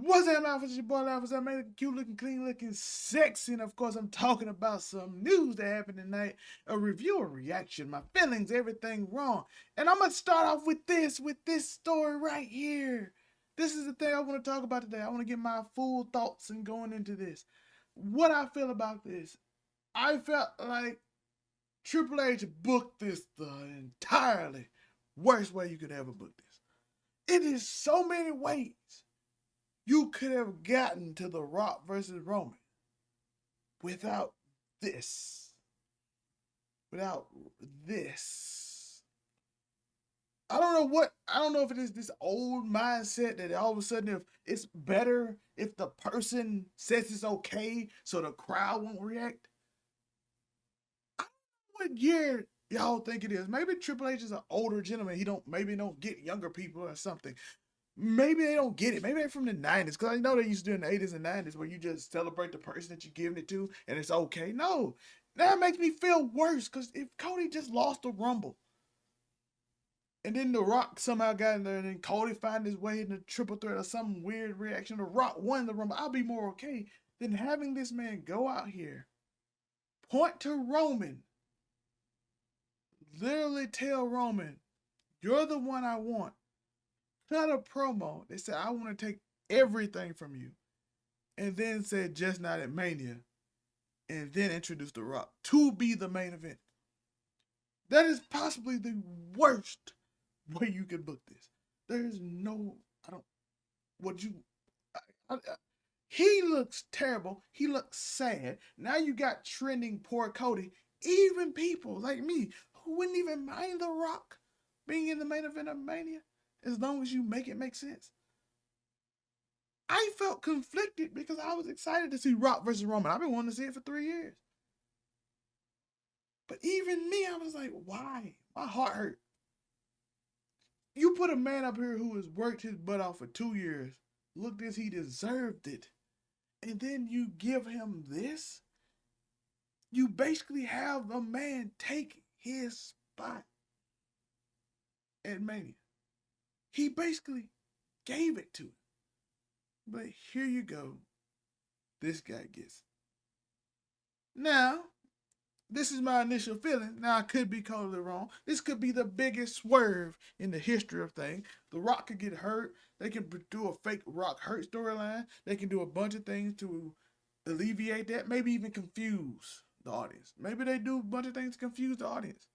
What's that, Alpha? It's your boy Alpha. I made it cute looking, clean looking, sexy. And of course, I'm talking about some news that happened tonight. A review, a reaction, my feelings, everything wrong. And I'm going to start off with this story right here. This is the thing I want to talk about today. I want to get my full thoughts and going into this. What I feel about this. I felt like Triple H booked this the entirely worst way you could ever book this. It is so many ways you could have gotten to The Rock versus Roman without this. Without this. I don't know if it is this old mindset that all of a sudden if it's better if the person says it's okay so the crowd won't react. I don't know what year y'all think it is. Maybe Triple H is an older gentleman. He don't get younger people or something. Maybe they don't get it. Maybe they're from the 90s. Because I know they used to do in the 80s and 90s where you just celebrate the person that you're giving it to and it's okay. No, that makes me feel worse because if Cody just lost the Rumble and then The Rock somehow got in there and then Cody found his way in the triple threat or some weird reaction, The Rock won the Rumble, I'll be more okay than having this man go out here, point to Roman, literally tell Roman, you're the one I want. Cut a promo. They said, I want to take everything from you. And then said, just not at Mania. And then introduce The Rock to be the main event. That is possibly the worst way you could book this. There is no, he looks terrible. He looks sad. Now you got trending poor Cody. Even people like me who wouldn't even mind The Rock being in the main event of Mania. As long as you make it make sense. I felt conflicted because I was excited to see Rock versus Roman. I've been wanting to see it for 3 years. But even me, I was like, why? My heart hurt. You put a man up here who has worked his butt off for 2 years, looked as he deserved it, and then you give him this? You basically have a man take his spot at Mania. He basically gave it to him. But here you go. This guy gets it. Now, this is my initial feeling. Now, I could be totally wrong. This could be the biggest swerve in the history of things. The Rock could get hurt. They can do a fake Rock hurt storyline. They can do a bunch of things to alleviate that. Maybe even confuse the audience. Maybe they do a bunch of things to confuse the audience.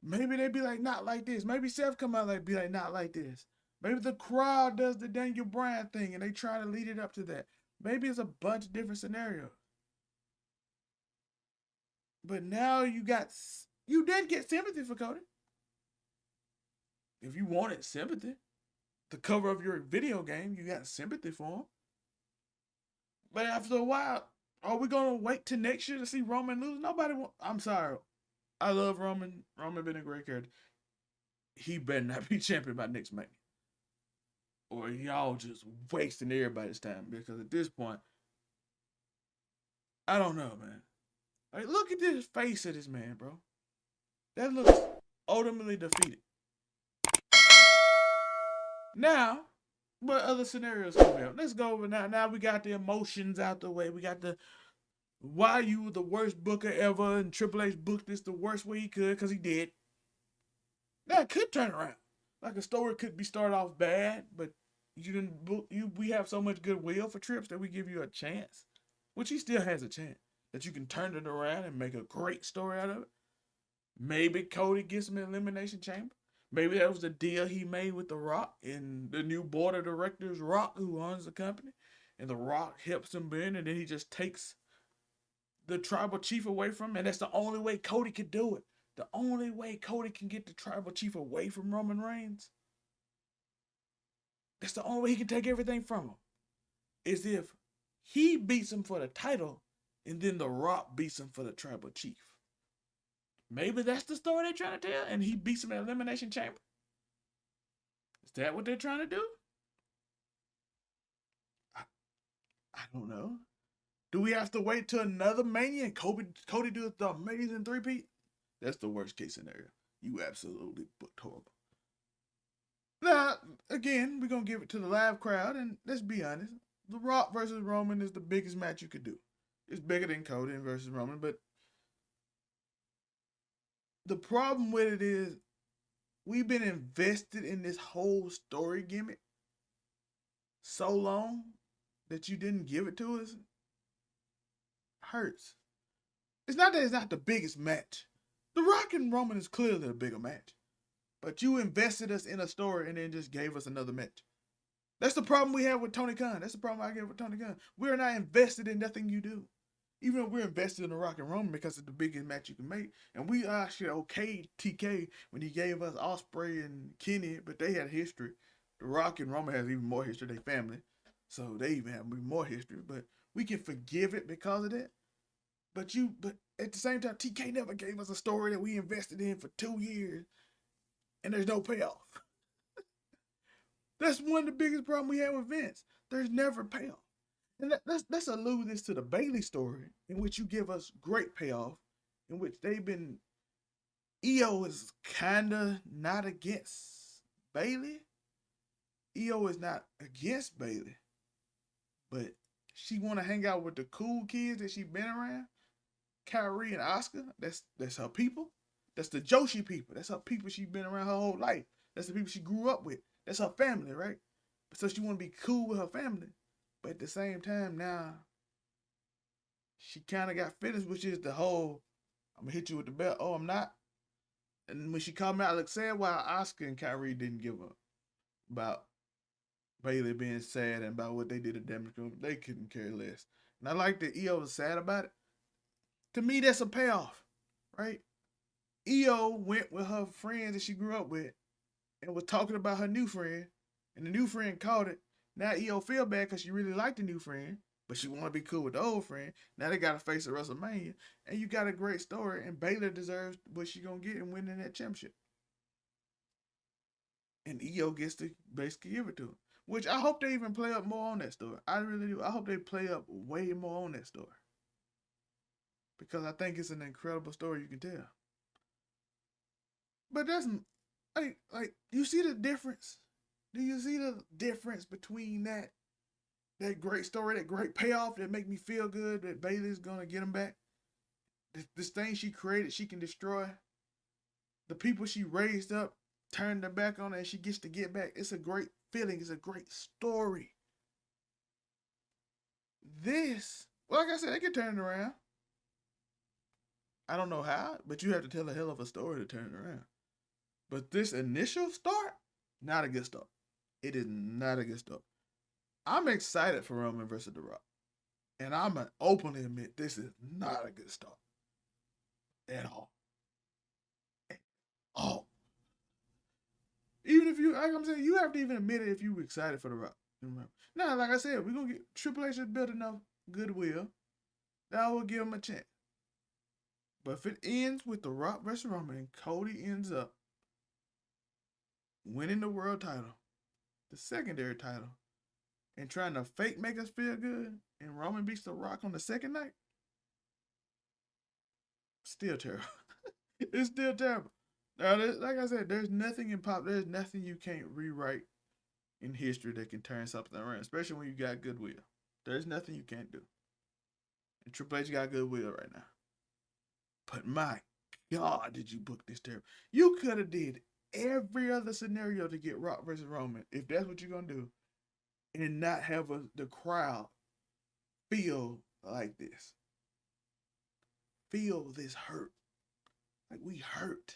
Maybe they be like, not like this. Maybe Seth come out like, be like, not like this. Maybe the crowd does the Daniel Bryan thing and they try to lead it up to that. Maybe it's a bunch of different scenarios. But now you did get sympathy for Cody. If you wanted sympathy, the cover of your video game, you got sympathy for him. But after a while, are we going to wait till next year to see Roman lose? I'm sorry. I love Roman. Roman been a great character. He better not be champion by next Mania. Or y'all just wasting everybody's time. Because at this point, I don't know, man. Like, look at this face of this man, bro. That looks ultimately defeated. Now, what other scenarios come up? Let's go over now. Now we got the emotions out the way. We got the why you were the worst booker ever, and Triple H booked this the worst way he could, because he did. That could turn around. Like a story could be started off bad, but you didn't book we have so much goodwill for Trips that we give you a chance. Which he still has a chance. That you can turn it around and make a great story out of it. Maybe Cody gets him in Elimination Chamber. Maybe that was the deal he made with The Rock and the new board of directors, Rock, who owns the company. And The Rock helps him in, and then he just takes the tribal chief away from him. And that's the only way Cody could do it. The only way Cody can get the tribal chief away from Roman Reigns, that's the only way he can take everything from him, is if he beats him for the title and then The Rock beats him for the tribal chief. Maybe that's the story they're trying to tell, and he beats him in Elimination Chamber. Is that what they're trying to do? I don't know. Do we have to wait till another Mania and Cody do the amazing three-peat? That's the worst case scenario. You absolutely booked horrible. Now, again, we're going to give it to the live crowd, and let's be honest. The Rock versus Roman is the biggest match you could do. It's bigger than Cody versus Roman, but the problem with it is we've been invested in this whole story gimmick so long that you didn't give it to us. Hurts. It's not that it's not the biggest match. The Rock and Roman is clearly a bigger match. But you invested us in a story and then just gave us another match. That's the problem we have with Tony Khan. That's the problem I get with Tony Khan. We're not invested in nothing you do. Even though we're invested in the Rock and Roman because it's the biggest match you can make. And we actually okayed TK when he gave us Ospreay and Kenny, but they had history. The Rock and Roman has even more history, their family. So they even have more history. But we can forgive it because of that. But at the same time, TK never gave us a story that we invested in for 2 years and there's no payoff. That's one of the biggest problems we have with Vince. There's never payoff. And let's allude this to the Bayley story, in which you give us great payoff, in which EO is kinda not against Bayley. EO is not against Bayley, but she wanna hang out with the cool kids that she been around. Kyrie and Oscar, that's her people. That's the Joshi people. That's her people she been around her whole life. That's the people she grew up with. That's her family, right? So she want to be cool with her family. But at the same time, now, she kind of got finished, which is the whole, I'm going to hit you with the belt. Oh, I'm not. And when she called me out, I looked sad why Oscar and Kyrie didn't give up about Bayley being sad and about what they did to Damage Control. They couldn't care less. And I like that EO was sad about it. To me, that's a payoff, right? EO went with her friends that she grew up with and was talking about her new friend, and the new friend caught it. Now EO feel bad because she really liked the new friend, but she want to be cool with the old friend. Now they got to face at WrestleMania, and you got a great story, and Bayley deserves what she going to get in winning that championship. And EO gets to basically give it to her, which I hope they even play up more on that story. I really do. I hope they play up way more on that story because I think it's an incredible story you can tell. But that's like you see the difference? Do you see the difference between that great story, that great payoff that make me feel good that Bayley's gonna get him back? This thing she created, she can destroy. The people she raised up, turned their back on her, and she gets to get back. It's a great feeling. It's a great story. This, well, like I said, they can turn it around. I don't know how, but you have to tell a hell of a story to turn it around. But this initial start, not a good start. It is not a good start. I'm excited for Roman versus The Rock. And I'm going to openly admit this is not a good start. At all. At all. Even if you, like I'm saying, you have to even admit it if you're excited for The Rock. Now, like I said, we're going to get, Triple H has built enough goodwill that I will give him a chance. But if it ends with The Rock versus Roman and Cody ends up winning the world title, the secondary title, and trying to fake make us feel good, and Roman beats The Rock on the second night, still terrible. It's still terrible. Now, like I said, there's nothing in pop, there's nothing you can't rewrite in history that can turn something around, especially when you got goodwill. There's nothing you can't do. And Triple H got goodwill right now. But my God, did you book this terrible? You could have did every other scenario to get Rock versus Roman, if that's what you're going to do, and not have the crowd feel like this. Feel this hurt. Like we hurt.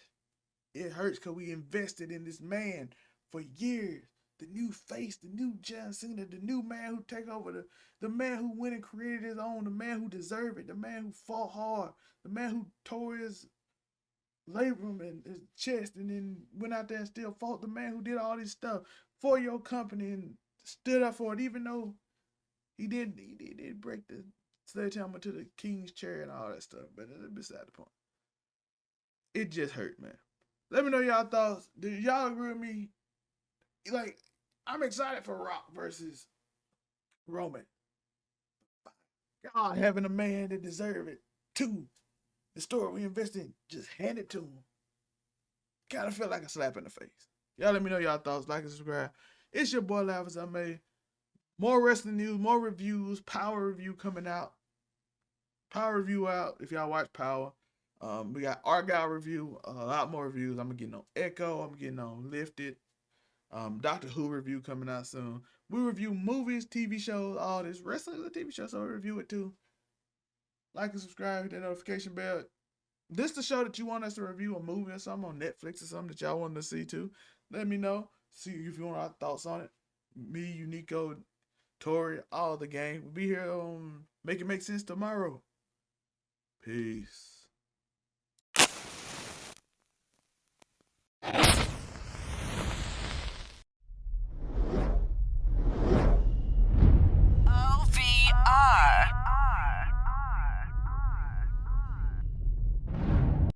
It hurts because we invested in this man for years. The new face, the new John Cena, the new man who take over, the man who went and created his own, the man who deserved it, the man who fought hard, the man who tore his labrum and his chest and then went out there and still fought, the man who did all this stuff for your company and stood up for it, even though he did break the sledgehammer to the king's chair and all that stuff. But it's beside the point. It just hurt, man. Let me know y'all thoughts. Do y'all agree with me? Like, I'm excited for Rock versus Roman. God, having a man that deserve it too. The story we invested in, just hand it to him. Kind of feel like a slap in the face. Y'all let me know y'all thoughts. Like and subscribe. It's your boy Laugh as I May. More wrestling news, more reviews. Power review coming out. Power review out if y'all watch Power. We got Argyle review, a lot more reviews. I'm getting on Echo. I'm getting on Lifted. Doctor Who review coming out soon. We review movies, TV shows, all this. Wrestling is a TV show, so we review it too. Like and subscribe, hit that notification bell. This the show that you want us to review a movie or something on Netflix or something that y'all want to see too. Let me know. See if you want our thoughts on it. Me, Uniqo, Tori, all the gang. We'll be here on Make It Make Sense tomorrow. Peace.